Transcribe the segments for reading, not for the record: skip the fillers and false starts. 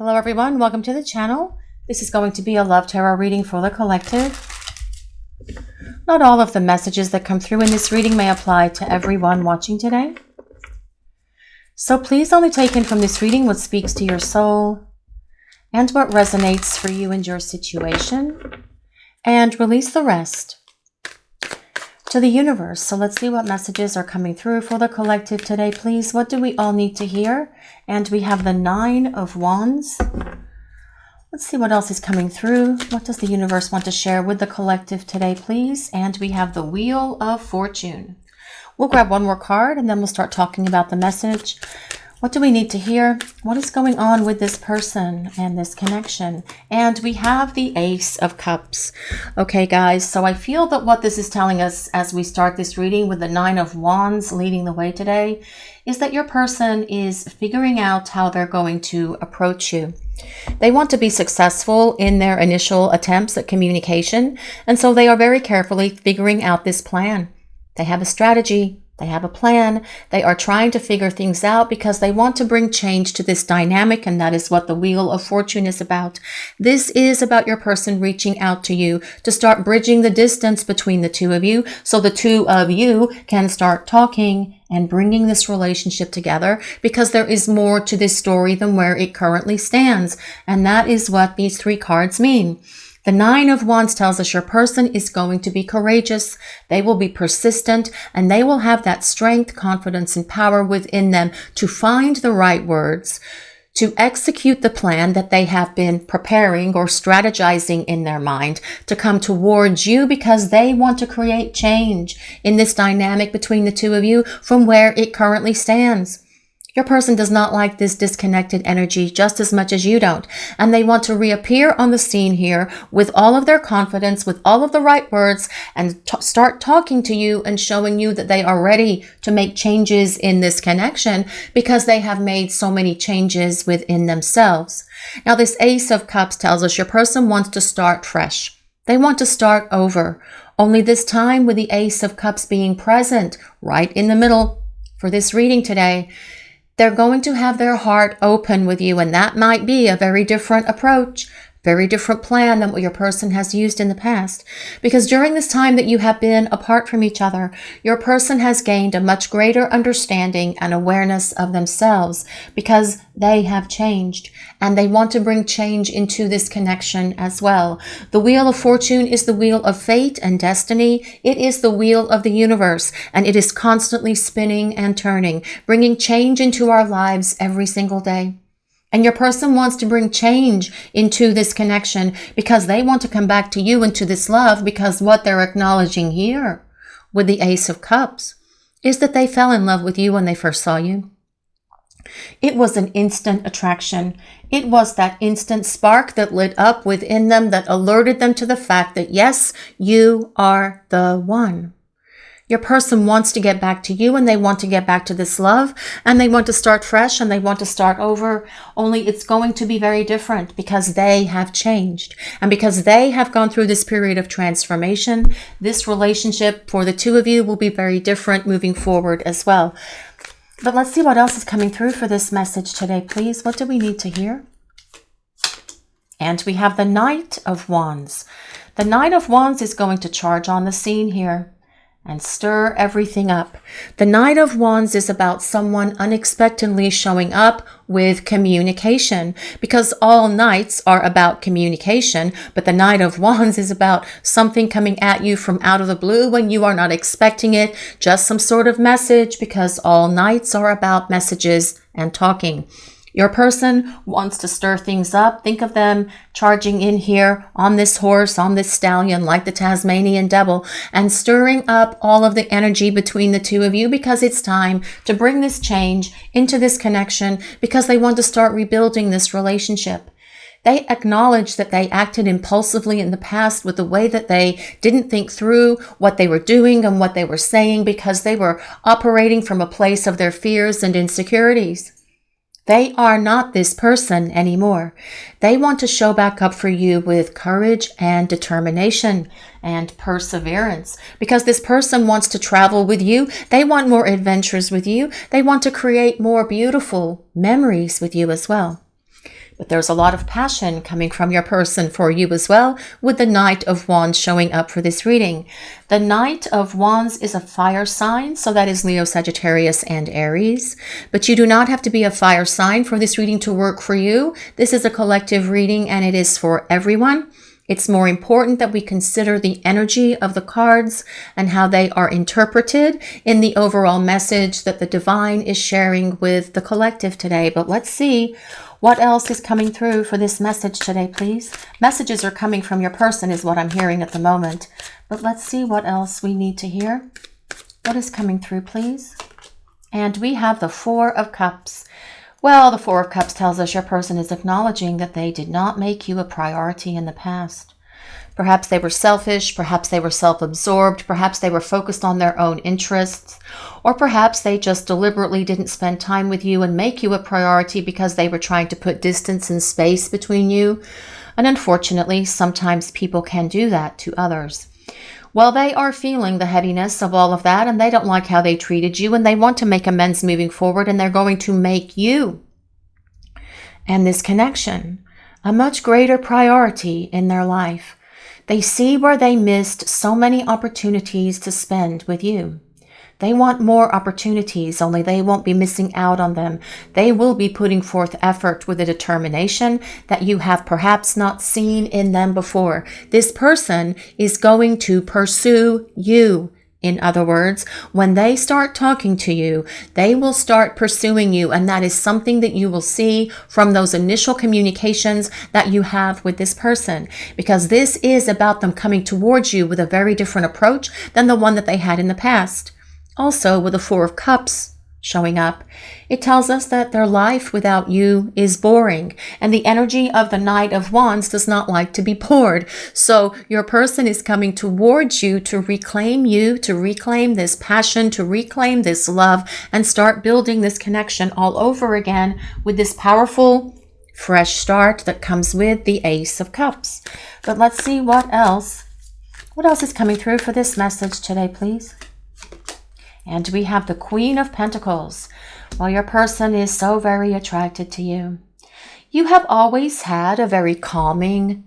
Hello everyone, welcome to the channel. This is going to be a love tarot reading for the collective. Not all of the messages that come through in this reading may apply to everyone watching today. So please only take in from this reading what speaks to your soul and what resonates for you and your situation, and release the rest to the universe. So let's see what messages are coming through for the collective today, please. What do we all need to hear? And we have the 9 of Wands. Let's see what else is coming through. What does the universe want to share with the collective today, please? And we have the Wheel of Fortune. We'll grab one more card and then we'll start talking about the message. What do we need to hear? What is going on with this person and this connection? And we have the Ace of Cups. Okay, guys, so I feel that what this is telling us as we start this reading with the 9 of Wands leading the way today is that your person is figuring out how they're going to approach you. They want to be successful in their initial attempts at communication, and so they are very carefully figuring out this plan. They have a strategy. They have a plan. They are trying to figure things out because they want to bring change to this dynamic, and that is what the Wheel of Fortune is about. This is about your person reaching out to you to start bridging the distance between the two of you so the two of you can start talking and bringing this relationship together, because there is more to this story than where it currently stands. And that is what these 3 cards mean. The 9 of Wands tells us your person is going to be courageous, they will be persistent, and they will have that strength, confidence, and power within them to find the right words, to execute the plan that they have been preparing or strategizing in their mind to come towards you, because they want to create change in this dynamic between the two of you from where it currently stands. Your person does not like this disconnected energy just as much as you don't. And they want to reappear on the scene here with all of their confidence, with all of the right words, and start talking to you and showing you that they are ready to make changes in this connection because they have made so many changes within themselves. Now, this Ace of Cups tells us your person wants to start fresh. They want to start over. Only this time with the Ace of Cups being present right in the middle for this reading today, they're going to have their heart open with you, and that might be a very different approach, very different plan than what your person has used in the past. Because during this time that you have been apart from each other, your person has gained a much greater understanding and awareness of themselves because they have changed, and they want to bring change into this connection as well. The Wheel of Fortune is the wheel of fate and destiny. It is the wheel of the universe, and it is constantly spinning and turning, bringing change into our lives every single day. And your person wants to bring change into this connection because they want to come back to you into this love, because what they're acknowledging here with the Ace of Cups is that they fell in love with you when they first saw you. It was an instant attraction. It was that instant spark that lit up within them that alerted them to the fact that, yes, you are the one. Your person wants to get back to you, and they want to get back to this love, and they want to start fresh, and they want to start over, only it's going to be very different because they have changed. And because they have gone through this period of transformation, this relationship for the two of you will be very different moving forward as well. But let's see what else is coming through for this message today, please. What do we need to hear? And we have the Knight of Wands. The Knight of Wands is going to charge on the scene here and stir everything up. The Knight of Wands is about someone unexpectedly showing up with communication, because all knights are about communication, but the Knight of Wands is about something coming at you from out of the blue when you are not expecting it, just some sort of message, because all knights are about messages and talking. Your person wants to stir things up. Think of them charging in here on this horse, on this stallion, like the Tasmanian devil, and stirring up all of the energy between the two of you, because it's time to bring this change into this connection, because they want to start rebuilding this relationship. They acknowledge that they acted impulsively in the past with the way that they didn't think through what they were doing and what they were saying, because they were operating from a place of their fears and insecurities. They are not this person anymore. They want to show back up for you with courage and determination and perseverance, because this person wants to travel with you. They want more adventures with you. They want to create more beautiful memories with you as well. But there's a lot of passion coming from your person for you as well, with the Knight of Wands showing up for this reading. The Knight of Wands is a fire sign, so that is Leo, Sagittarius, and Aries. But you do not have to be a fire sign for this reading to work for you. This is a collective reading and it is for everyone. It's more important that we consider the energy of the cards and how they are interpreted in the overall message that the divine is sharing with the collective today. But let's see what else is coming through for this message today, please. Messages are coming from your person is what I'm hearing at the moment. But let's see what else we need to hear. What is coming through, please? And we have the Four of Cups. Well, the Four of Cups tells us your person is acknowledging that they did not make you a priority in the past. Perhaps they were selfish, perhaps they were self-absorbed, perhaps they were focused on their own interests, or perhaps they just deliberately didn't spend time with you and make you a priority because they were trying to put distance and space between you. And unfortunately, sometimes people can do that to others. Well, they are feeling the heaviness of all of that, and they don't like how they treated you, and they want to make amends moving forward, and they're going to make you and this connection a much greater priority in their life. They see where they missed so many opportunities to spend with you. They want more opportunities, only they won't be missing out on them. They will be putting forth effort with a determination that you have perhaps not seen in them before. This person is going to pursue you. In other words, when they start talking to you, they will start pursuing you. And that is something that you will see from those initial communications that you have with this person. Because this is about them coming towards you with a very different approach than the one that they had in the past. Also, with the Four of Cups showing up, it tells us that their life without you is boring. And the energy of the Knight of Wands does not like to be bored. So your person is coming towards you to reclaim this passion, to reclaim this love, and start building this connection all over again with this powerful, fresh start that comes with the Ace of Cups. But let's see what else is coming through for this message today, please. And we have the Queen of Pentacles. Well, your person is so very attracted to you. You have always had a very calming,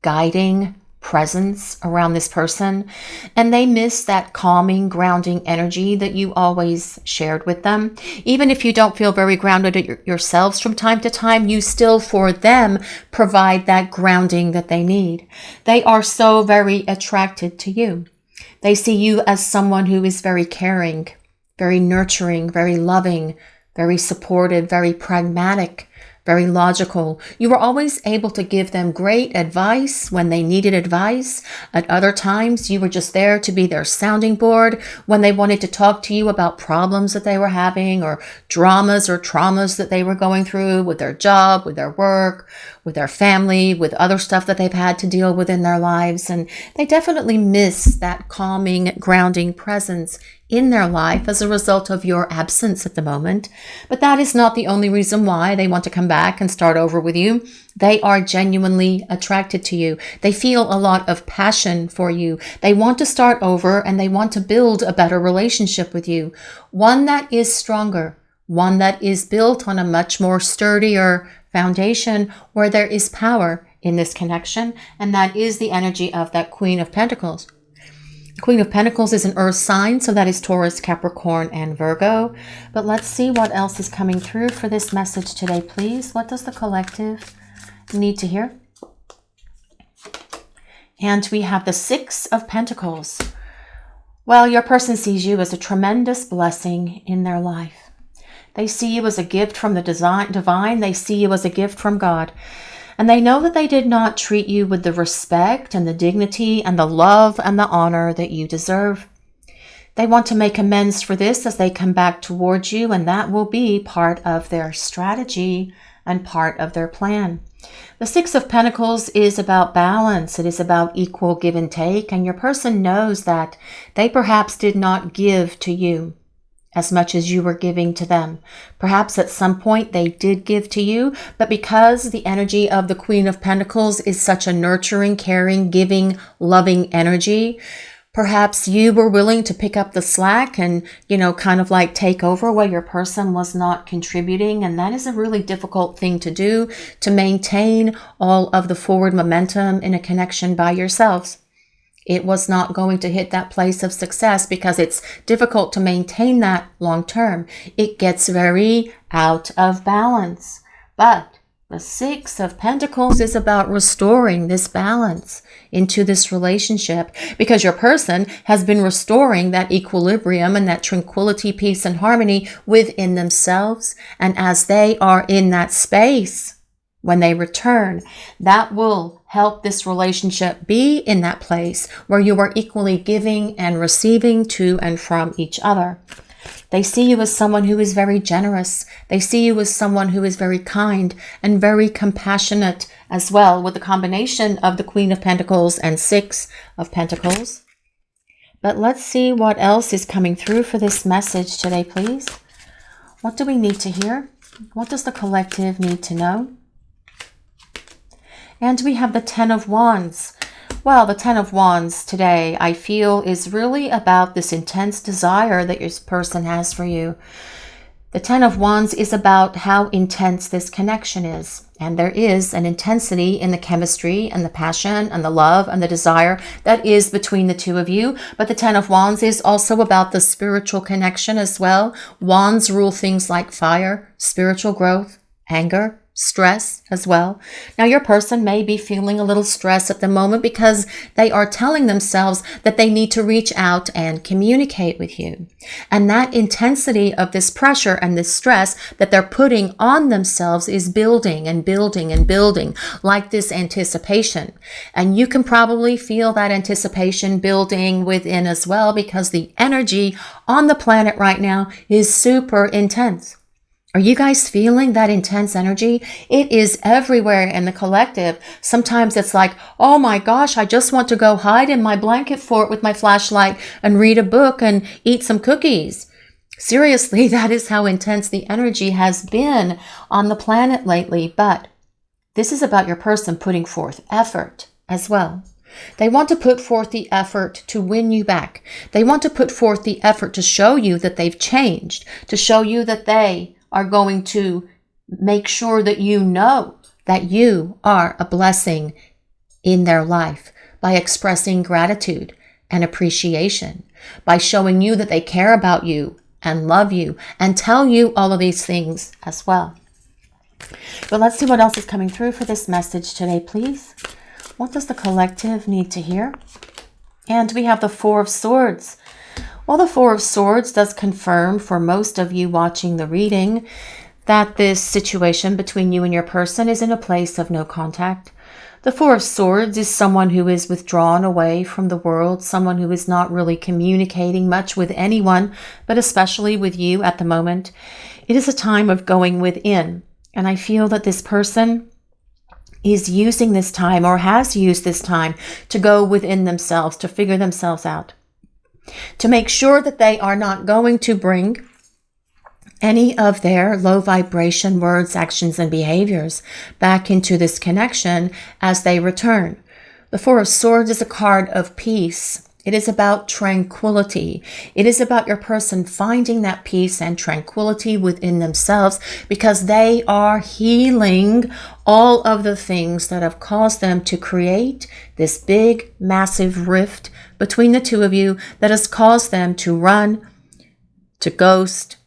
guiding presence around this person, and they miss that calming, grounding energy that you always shared with them. Even if you don't feel very grounded yourselves from time to time, you still, for them, provide that grounding that they need. They are so very attracted to you. They see you as someone who is very caring, very nurturing, very loving, very supportive, very pragmatic, very logical. You were always able to give them great advice when they needed advice. At other times, you were just there to be their sounding board when they wanted to talk to you about problems that they were having, or dramas or traumas that they were going through with their job, with their work, with their family, with other stuff that they've had to deal with in their lives. And they definitely miss that calming, grounding presence in their life as a result of your absence at the moment. But that is not the only reason why they want to come back and start over with you. They are genuinely attracted to you. They feel a lot of passion for you. They want to start over and they want to build a better relationship with you. One that is stronger, one that is built on a much more sturdier foundation where there is power in this connection. And that is the energy of that Queen of Pentacles. The Queen of Pentacles is an earth sign, so that is Taurus, Capricorn, and Virgo. But let's see what else is coming through for this message today, please. What does the collective need to hear? And we have the Six of Pentacles. Well, your person sees you as a tremendous blessing in their life. They see you as a gift from the divine. They see you as a gift from God. And they know that they did not treat you with the respect and the dignity and the love and the honor that you deserve. They want to make amends for this as they come back towards you, and that will be part of their strategy and part of their plan. The Six of Pentacles is about balance. It is about equal give and take, and your person knows that they perhaps did not give to you as much as you were giving to them. Perhaps at some point they did give to you, but because the energy of the Queen of Pentacles is such a nurturing, caring, giving, loving energy, Perhaps you were willing to pick up the slack and, kind of like take over where your person was not contributing. And that is a really difficult thing to do, to maintain all of the forward momentum in a connection by yourselves. It was not going to hit that place of success because it's difficult to maintain that long term. It gets very out of balance. But the Six of Pentacles is about restoring this balance into this relationship, because your person has been restoring that equilibrium and that tranquility, peace, and harmony within themselves. And as they are in that space, when they return, that will help this relationship be in that place where you are equally giving and receiving to and from each other. They see you as someone who is very generous. They see you as someone who is very kind and very compassionate as well, with the combination of the Queen of Pentacles and Six of Pentacles. But let's see what else is coming through for this message today, please. What do we need to hear? What does the collective need to know? And we have the Ten of Wands. Well, the Ten of Wands today, I feel, is really about this intense desire that your person has for you. The Ten of Wands is about how intense this connection is. And there is an intensity in the chemistry and the passion and the love and the desire that is between the two of you. But the Ten of Wands is also about the spiritual connection as well. Wands rule things like fire, spiritual growth, anger, stress as well. Now, your person may be feeling a little stress at the moment because they are telling themselves that they need to reach out and communicate with you. And that intensity of this pressure and this stress that they're putting on themselves is building and building and building, like this anticipation. And you can probably feel that anticipation building within as well, because the energy on the planet right now is super intense. Are you guys feeling that intense energy? It is everywhere in the collective. Sometimes it's like, oh my gosh, I just want to go hide in my blanket fort with my flashlight and read a book and eat some cookies. Seriously, that is how intense the energy has been on the planet lately. But this is about your person putting forth effort as well. They want to put forth the effort to win you back. They want to put forth the effort to show you that they've changed, to show you that they are going to make sure that you know that you are a blessing in their life by expressing gratitude and appreciation, by showing you that they care about you and love you and tell you all of these things as well. But let's see what else is coming through for this message today, please. What does the collective need to hear? And we have the Four of Swords. Well, the Four of Swords does confirm for most of you watching the reading that this situation between you and your person is in a place of no contact. The Four of Swords is someone who is withdrawn away from the world, someone who is not really communicating much with anyone, but especially with you at the moment. It is a time of going within, and I feel that this person is using this time, or has used this time, to go within themselves, to figure themselves out, to make sure that they are not going to bring any of their low vibration words, actions, and behaviors back into this connection as they return. The Four of Swords is a card of peace. It is about tranquility. It is about your person finding that peace and tranquility within themselves, because they are healing all of the things that have caused them to create this big, massive rift between the two of you that has caused them to run, to ghost,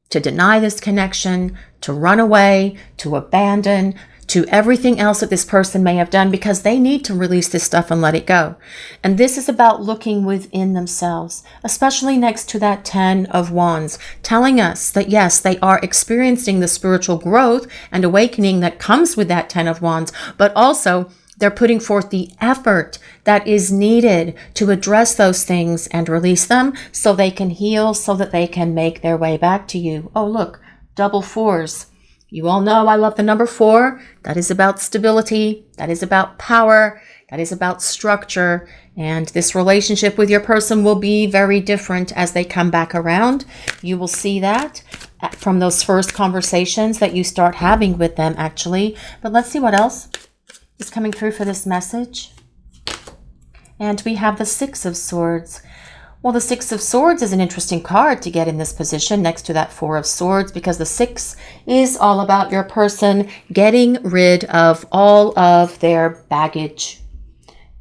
to deny this connection, to run away, to abandon, to everything else that this person may have done, because they need to release this stuff and let it go. And this is about looking within themselves, especially next to that Ten of Wands, telling us that yes, they are experiencing the spiritual growth and awakening that comes with that Ten of Wands, but also they're putting forth the effort that is needed to address those things and release them so they can heal, so that they can make their way back to you. Oh, look, double fours. You all know I love the number 4. That is about stability. That is about power. That is about structure. And this relationship with your person will be very different as they come back around. You will see that from those first conversations that you start having with them, actually. But let's see what else is coming through for this message. And we have the Six of Swords. Well, the Six of Swords is an interesting card to get in this position next to that Four of Swords, because the Six is all about your person getting rid of all of their baggage,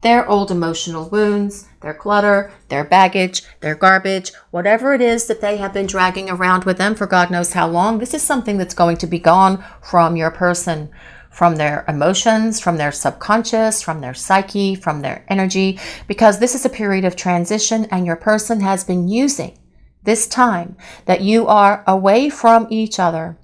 their old emotional wounds, their clutter, their baggage, their garbage, whatever it is that they have been dragging around with them for God knows how long. This is something that's going to be gone from your person, from their emotions, from their subconscious, from their psyche, from their energy, because this is a period of transition, and your person has been using this time that you are away from each other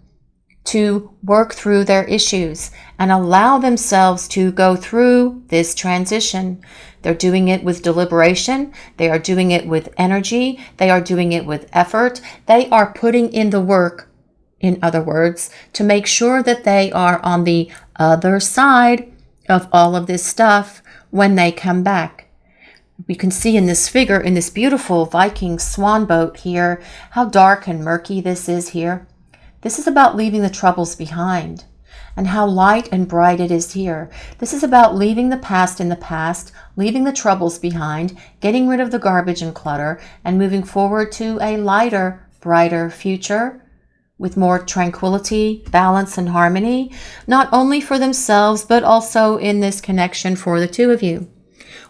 to work through their issues and allow themselves to go through this transition. They're doing it with deliberation. They are doing it with energy. They are doing it with effort. They are putting in the work, in other words, to make sure that they are on the other side of all of this stuff when they come back. We can see in this figure, in this beautiful Viking swan boat here, how dark and murky this is here. This is about leaving the troubles behind, and how light and bright it is here. This is about leaving the past in the past, leaving the troubles behind, getting rid of the garbage and clutter, and moving forward to a lighter, brighter future with more tranquility, balance, and harmony, not only for themselves, but also in this connection for the two of you.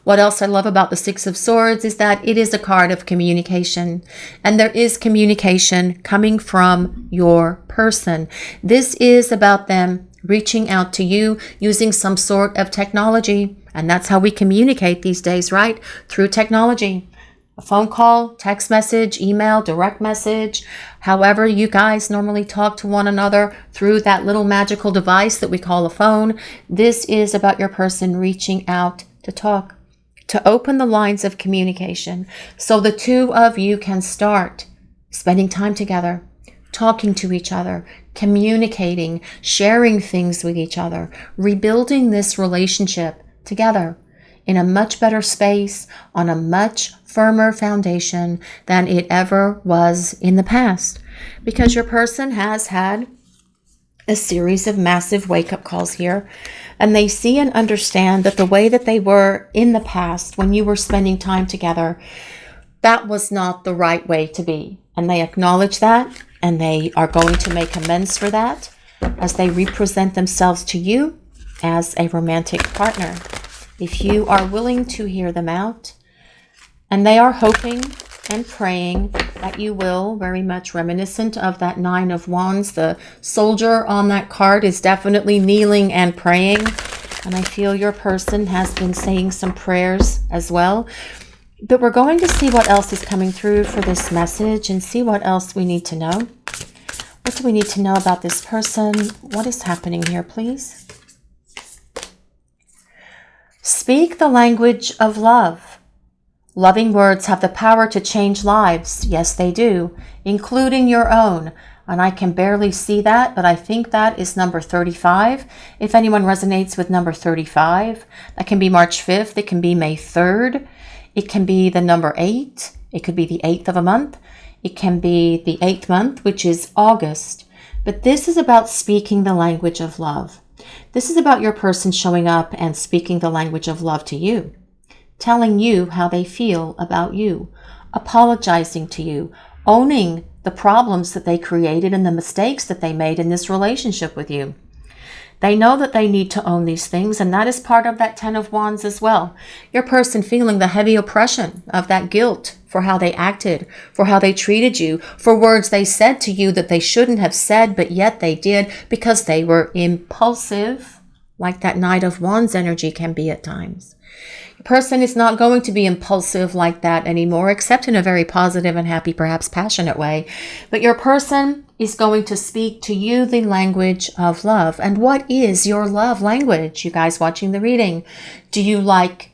What else I love about the Six of Swords is that it is a card of communication, and there is communication coming from your person. This is about them reaching out to you using some sort of technology, and that's how we communicate these days, right? Through technology. A phone call, text message, email, direct message, however you guys normally talk to one another through that little magical device that we call a phone. This is about your person reaching out to talk, to open the lines of communication so the two of you can start spending time together, talking to each other, communicating, sharing things with each other, rebuilding this relationship together in a much better space, on a much firmer foundation than it ever was in the past. Because your person has had a series of massive wake-up calls here, and they see and understand that the way that they were in the past when you were spending time together, that was not the right way to be. And they acknowledge that, and they are going to make amends for that as they represent themselves to you as a romantic partner, if you are willing to hear them out. And they are hoping and praying that you will, very much reminiscent of that Nine of Wands. The soldier on that card is definitely kneeling and praying. And I feel your person has been saying some prayers as well. But we're going to see what else is coming through for this message and see what else we need to know. What do we need to know about this person? What is happening here, please? Speak the language of love. Loving words have the power to change lives. Yes, they do, including your own. And I can barely see that, but I think that is number 35. If anyone resonates with number 35, that can be March 5th. It can be May 3rd. It can be the number 8. It could be the 8th of a month. It can be the 8th month, which is August. But this is about speaking the language of love. This is about your person showing up and speaking the language of love to you, telling you how they feel about you, apologizing to you, owning the problems that they created and the mistakes that they made in this relationship with you. They know that they need to own these things, and that is part of that Ten of Wands as well. Your person feeling the heavy oppression of that guilt for how they acted, for how they treated you, for words they said to you that they shouldn't have said, but yet they did because they were impulsive, like that Knight of Wands energy can be at times. Your person is not going to be impulsive like that anymore, except in a very positive and happy, perhaps passionate way. But your person is going to speak to you the language of love. And what is your love language, you guys watching the reading? Do you like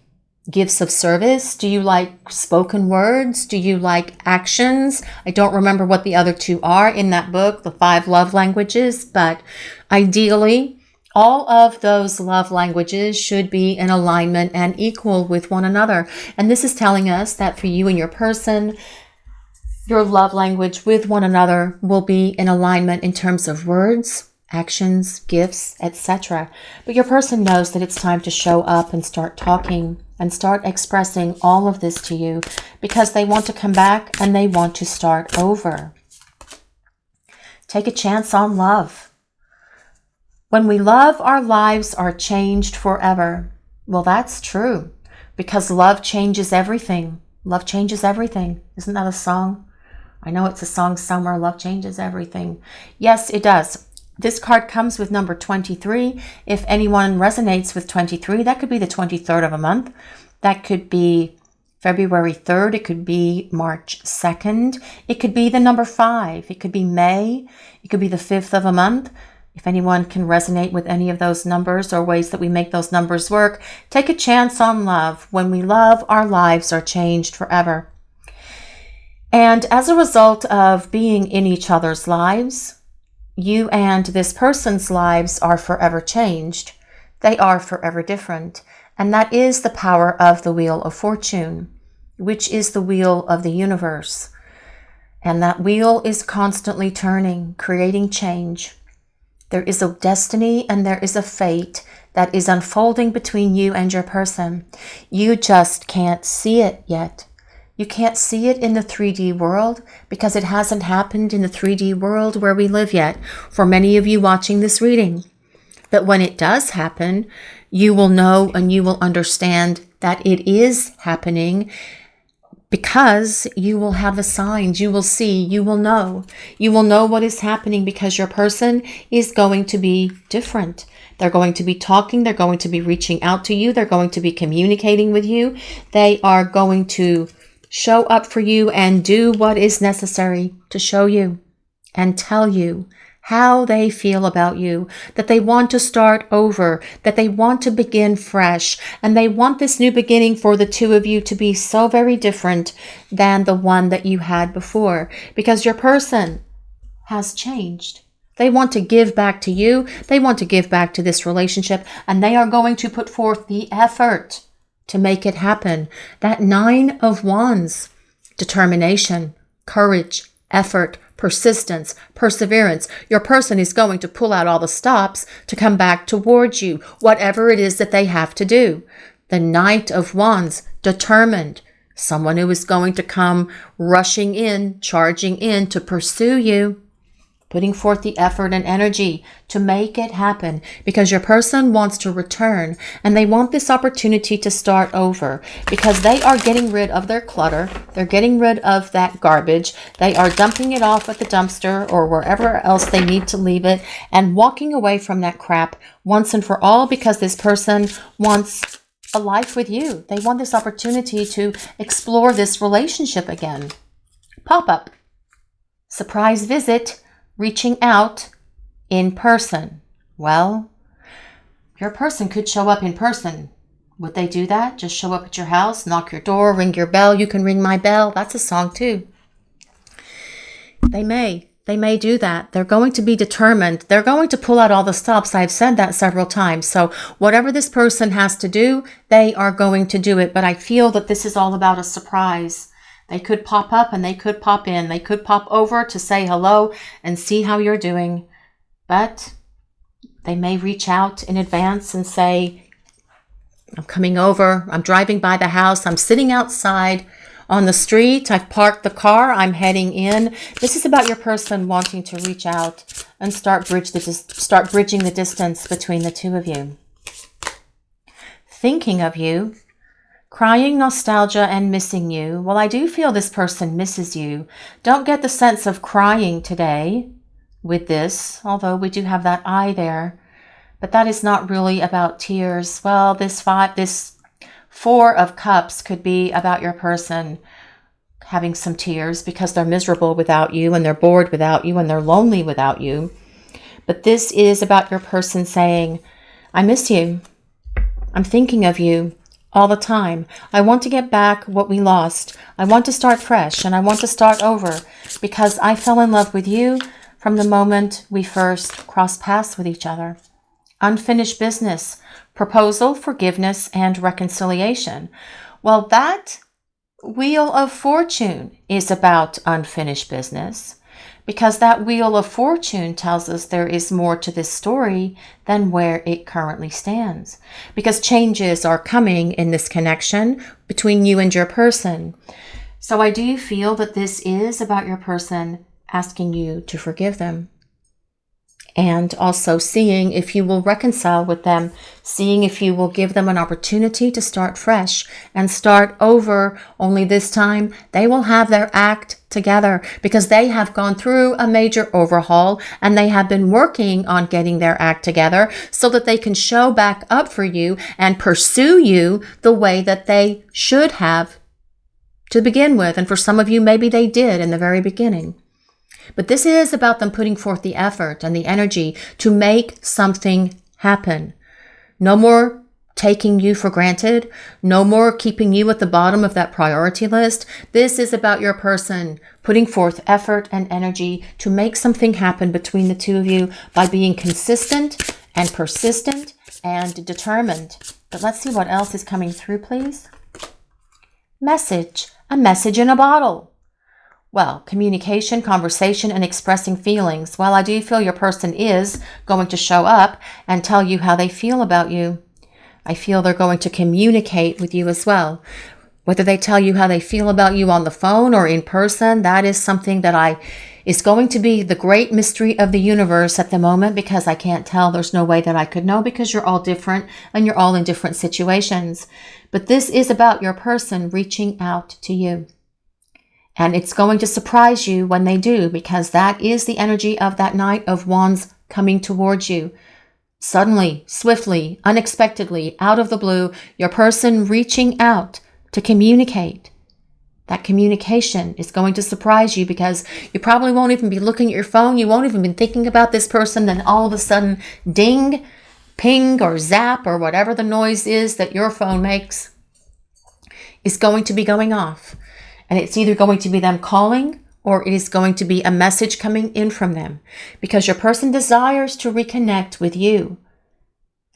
gifts of service? Do you like spoken words? Do you like actions? I don't remember what the other two are in that book, the 5 love languages, but ideally, all of those love languages should be in alignment and equal with one another. And this is telling us that for you and your person, your love language with one another will be in alignment in terms of words, actions, gifts, etc. But your person knows that it's time to show up and start talking and start expressing all of this to you because they want to come back and they want to start over. Take a chance on love. When we love, our lives are changed forever. Well, that's true because love changes everything. Love changes everything. Isn't that a song? I know it's a song somewhere. Love changes everything. Yes, it does. This card comes with number 23. If anyone resonates with 23, that could be the 23rd of a month. That could be February 3rd. It could be March 2nd. It could be the number 5. It could be May. It could be the 5th of a month. If anyone can resonate with any of those numbers or ways that we make those numbers work, take a chance on love. When we love, our lives are changed forever. And as a result of being in each other's lives, you and this person's lives are forever changed. They are forever different. And that is the power of the Wheel of Fortune, which is the wheel of the universe. And that wheel is constantly turning, creating change. There is a destiny and there is a fate that is unfolding between you and your person. You just can't see it yet. You can't see it in the 3D world because it hasn't happened in the 3D world where we live yet for many of you watching this reading. But when it does happen, you will know and you will understand that it is happening because you will have the signs, you will see, you will know. You will know what is happening because your person is going to be different. They're going to be talking, they're going to be reaching out to you, they're going to be communicating with you. They are going to show up for you and do what is necessary to show you and tell you how they feel about you, that they want to start over, that they want to begin fresh, and they want this new beginning for the two of you to be so very different than the one that you had before, because your person has changed. They want to give back to you, they want to give back to this relationship, and they are going to put forth the effort to make it happen. That 9 of Wands, determination, courage, effort, persistence, perseverance. Your person is going to pull out all the stops to come back towards you, whatever it is that they have to do. The Knight of Wands, determined. Someone who is going to come rushing in, charging in to pursue you, putting forth the effort and energy to make it happen because your person wants to return and they want this opportunity to start over because they are getting rid of their clutter. They're getting rid of that garbage. They are dumping it off at the dumpster or wherever else they need to leave it and walking away from that crap once and for all because this person wants a life with you. They want this opportunity to explore this relationship again. Pop-up, surprise visit, reaching out in person. Well, your person could show up in person. Would they do that? Just show up at your house, knock your door, ring your bell. You can ring my bell. That's a song too. They may do that. They're going to be determined. They're going to pull out all the stops. I've said that several times. So whatever this person has to do, they are going to do it. But I feel that this is all about a surprise. They could pop up and they could pop in. They could pop over to say hello and see how you're doing. But they may reach out in advance and say, I'm coming over. I'm driving by the house. I'm sitting outside on the street. I've parked the car. I'm heading in. This is about your person wanting to reach out and start bridging the distance between the two of you. Thinking of you. Crying, nostalgia, and missing you. Well, I do feel this person misses you. Don't get the sense of crying today with this, although we do have that eye there. But that is not really about tears. Well, this 4 of Cups could be about your person having some tears because they're miserable without you and they're bored without you and they're lonely without you. But this is about your person saying, I miss you. I'm thinking of you. All the time. I want to get back what we lost. I want to start fresh and I want to start over because I fell in love with you from the moment we first crossed paths with each other. Unfinished business, proposal, forgiveness, and reconciliation. Well, that Wheel of Fortune is about unfinished business because that Wheel of Fortune tells us there is more to this story than where it currently stands, because changes are coming in this connection between you and your person. So I do feel that this is about your person asking you to forgive them, and also seeing if you will reconcile with them, seeing if you will give them an opportunity to start fresh and start over. Only this time they will have their act together, because they have gone through a major overhaul and they have been working on getting their act together so that they can show back up for you and pursue you the way that they should have to begin with. And for some of you, maybe they did in the very beginning. But this is about them putting forth the effort and the energy to make something happen. No more taking you for granted. No more keeping you at the bottom of that priority list. This is about your person putting forth effort and energy to make something happen between the two of you by being consistent and persistent and determined. But let's see what else is coming through, please. Message. A message in a bottle. Well, communication, conversation, and expressing feelings. Well, I do feel your person is going to show up and tell you how they feel about you. I feel they're going to communicate with you as well. Whether they tell you how they feel about you on the phone or in person, that is something that is going to be the great mystery of the universe at the moment, because I can't tell. There's no way that I could know, because you're all different and you're all in different situations. But this is about your person reaching out to you. And it's going to surprise you when they do, because that is the energy of that Knight of Wands coming towards you. Suddenly, swiftly, unexpectedly, out of the blue, your person reaching out to communicate. That communication is going to surprise you, because you probably won't even be looking at your phone. You won't even be thinking about this person. Then all of a sudden, ding, ping, or zap, or whatever the noise is that your phone makes is going to be going off. And it's either going to be them calling, or it is going to be a message coming in from them, because your person desires to reconnect with you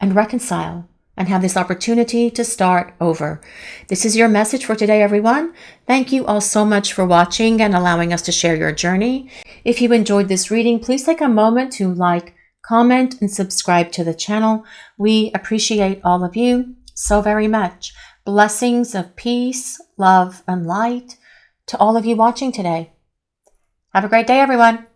and reconcile and have this opportunity to start over. This is your message for today, everyone. Thank you all so much for watching and allowing us to share your journey. If you enjoyed this reading, please take a moment to like, comment, and subscribe to the channel. We appreciate all of you so very much. Blessings of peace, love, and light to all of you watching today. Have a great day, everyone.